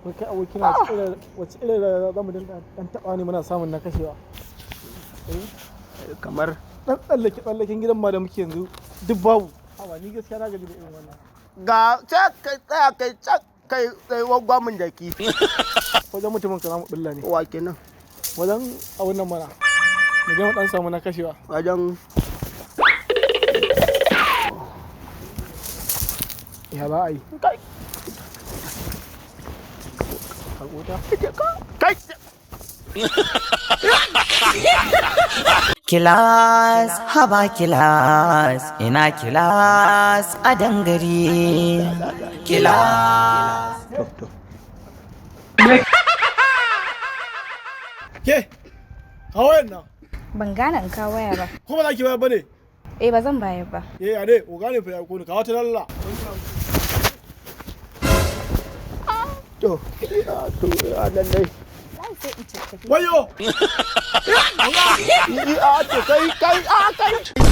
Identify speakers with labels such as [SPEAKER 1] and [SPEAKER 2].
[SPEAKER 1] Wai kai abokina wace irin za mu dinga ɗan taɓa ne muna samun na kashewa.
[SPEAKER 2] Kamar
[SPEAKER 1] ɗan tsallaken gidan ma da muke yanzu duk babu. Hawa ni gaskiya na gaji da irin wannan.
[SPEAKER 2] ga tsaya kai tsayuwar gwamin jaki.
[SPEAKER 1] Wajen mutumin ka za mu ɓulla ne.
[SPEAKER 2] Wa kenan?
[SPEAKER 1] Wajen a wannan mana. Mu je mu ɗan samu na kashewa.
[SPEAKER 2] Wajen
[SPEAKER 1] Ya za a yi?
[SPEAKER 2] kai kai
[SPEAKER 3] Kilas, haba kilas, ina kilas a dangare. Kilas.
[SPEAKER 1] Ke, kawo yan nan.
[SPEAKER 4] Ban gane in kawo waya ba.
[SPEAKER 1] Ko ba za ki bayar ba ne?
[SPEAKER 4] Eh ba zan bayar ba.
[SPEAKER 1] Ya ne, oga ne fa ya kone, kawo ta lalla.
[SPEAKER 2] to a lallai
[SPEAKER 4] Sai in tattaki.
[SPEAKER 1] Wayo!
[SPEAKER 2] kai